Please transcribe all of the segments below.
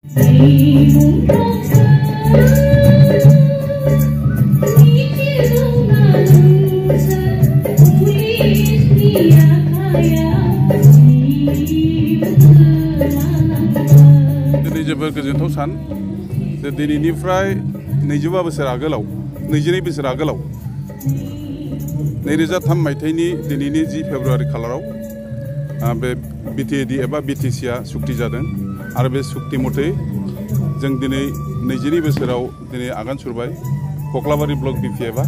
दिनै जोबोर गोजोनथाव सान दिनैनिफ्राय 25 बोसोर आगोलाव 22 बोसोर आगोलाव 2003 मायथाइनि दिनैनि 10 फेब्रुआरि खालाराव बे बिटिएडि एबा बिटिसिआ सुक्ति जादों आरो बे सुक्ति मथे जों दिनै 22 बोसोराव दिनै आगान सुरबाय कक्लाबारि ब्लक बिपिएफआ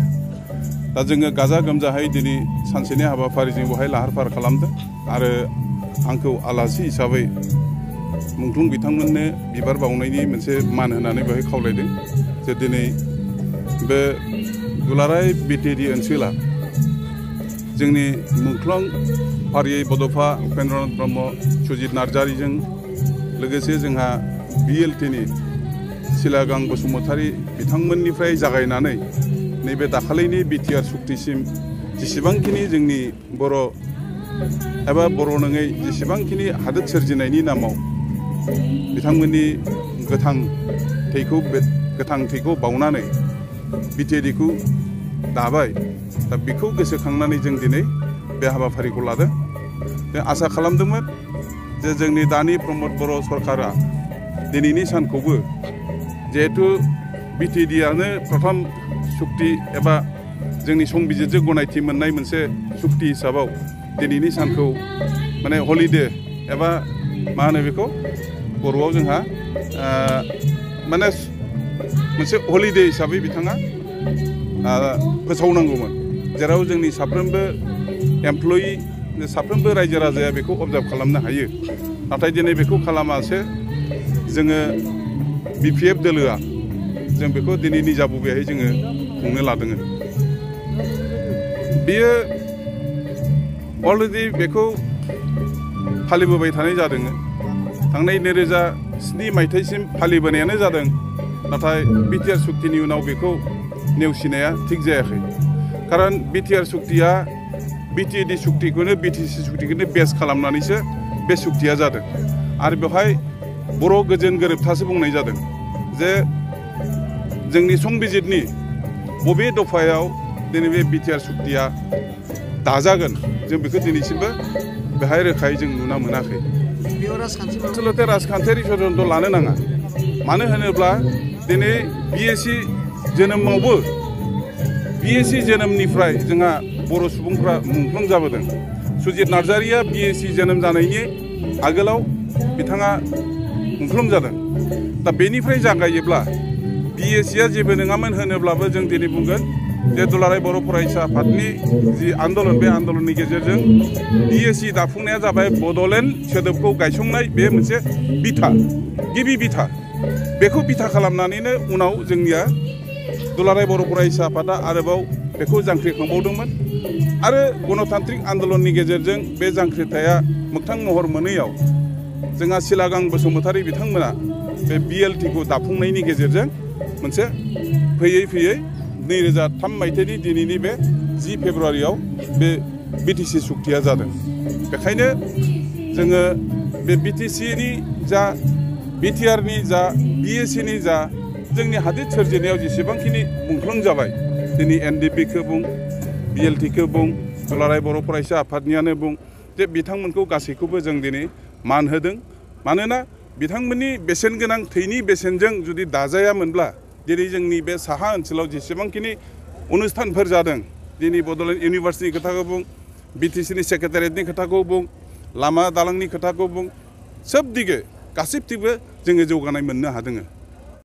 दा जोङो गाजा गोमजायै दिनै सानसेनि हाबाफारिजों बेवहाय लाहार फाहार खालामदों आरो आंखौ आलासि हिसाबै मुंख्लं बिथांमोननो बिबार बावनायनि मोनसे मान होनानै बेवहाय खावलायदों जे दिनै बे दुलाराय बिटिएडि ओनसोला जोंनि मुंख्लं फारियै बड'फा उपेन्द्रनाथ ब्रह्म सुजित नार्जारिजों लोगोसे जोंहा बिएलटिनि सिलागां बसुमतारी बिथांमोननिफ्राय जागायनानै नैबे दाखालिनि बिटिआर सुक्तिसिम जेसेबांखिनि जोंनि बर' एबा बर' नङै जेसेबांखिनि हादोर सोरजिनायनि नामाव बिथांमोननि गोथां थैखौ बावनानै बिटिएडिखौ दाबाय दा बेखौ गोसोखांनानै जों दिनै बे हाबाफारिखौ लादों जों आसा खालामदोंमोन जे जोंनि दानि प्रमद बर' सरकारा दिनैनि सानखौबो जिहेतु बिटिएडिआनो प्रथम सुक्ति एबा जोंनि संबिजिरजों गनायथि मोननाय मोनसे सुक्ति हिसाबाव दिनैनि सानखौ माने हलिडे एबा मा होनो बेखौ बर'आव जोंहा माने मोनसे हलिडे हिसाबै बिथाङा फोसावनांगौमोन जेराव जोंनि साफ्रोमबो एमप्लयि साफ्रोमबो रायजो राजाया बेखौ अबजार्भ खालामनो हायो नाथाय दिनै बेखौ खालामासे जोङो बिपिएफ दोलोआ जों बेखौ दिनै निजा बबेहाय जोङो खुंनो लादों बेयो अलरेडि बेखौ फालिबोबाय थानाय जादों थांनाय 2007 मायथाइसिम फालिबोनायानो जादों नाथाय बिटिआर सुक्तिनि उनाव बेखौ नेवसिनाया थिग जायाखै खारन बिटिआर सुक्तिया बिटिएडि सुक्तिखौनो बिटिसि सुक्तिखौनो बेस खालामनानैसो बे सुक्तिया जादों आरो बेवहाय बर' गोजोन गोरोबथासो बुंनाय जादों जे जोंनि संबिजिरनि बबे दफायाव दिनै बे बिटिआर सुक्तिया दाजागोन जों बेखौ दिनैसिमबो बेहाय रोखायै जों नुना मोनाखै आसलते राजखान्थियारि षड्यन्त्र लानो नाङा मानो होनोब्ला दिनै बिएसि जोनोमावबो बिएसि जोनोमनिफ्राय जोंहा बर' सुबुंफ्रा मुंख्लं जाबोदों सुजित नार्जारिया बिएसि जोनोम जानायनि आगोलाव बिथाङा मुंख्लं जादों दा बेनिफ्राय जागायोब्ला बिएसिआ जेबो नङामोन होनोब्लाबो जों दिनै बुंगोन जे दुलाराय बर' फरायसा आफादनि जि आन्दलन बे आन्दलननि गेजेरजों बिएसि दाफुंनाया जाबाय बड'लेण्ड सोदोबखौ गायसंनाय बे मोनसे बिथा गिबि बिथा बेखौ बिथा खालामनानैनो उनाव जोंनिया दुलाराय बर' फरायसा आफादा आरोबाव बेखौ जांख्रिखांबावदोंमोन आरो गणतान्त्रिक आन्दलननि गेजेरजों बे जांख्रिथाया मोगथां महर मोनैयाव जोंहा सिलागां बसुमतारी बिथांमोना बे बिएलटिखौ दाफुंनायनि गेजेरजों मोनसे फैयै फैयै 2003 मायथाइनि दिनैनि बे 10 फेब्रुआरियाव बे बिटिसि सुक्तिया जादों बेखायनो जोङो बे बिटिसिनि जा बिटिआरनि जा बिएसिनि जा जोंनि हादोर सोरजिनायाव जेसेबांखिनि मुंख्लं जाबाय दिनै एनडिपिखौ बुं बिएलटिखौ बुं दुलाराय बर' फरायसा आफादनियानो बुं जे बिथांमोनखौ गासैखौबो जों दिनै मान होदों मानोना बिथांमोननि बेसेन गोनां थैनि बेसेनजों जुदि दाजायामोनब्ला दिनै जोंनि बे साहा ओनसोलाव जेसेबांखिनि अनुस्थानफोर जादों दिनै बड'लेण्ड इउनिभार्सिटिनि खोथाखौ बुं बिटिसिनि सेक्रेटारियेटनि खोथाखौ बुं लामा दालांनि खोथाखौ बुं सोब दिगे गासिबथिबो जोङो जौगानाय मोननो हादों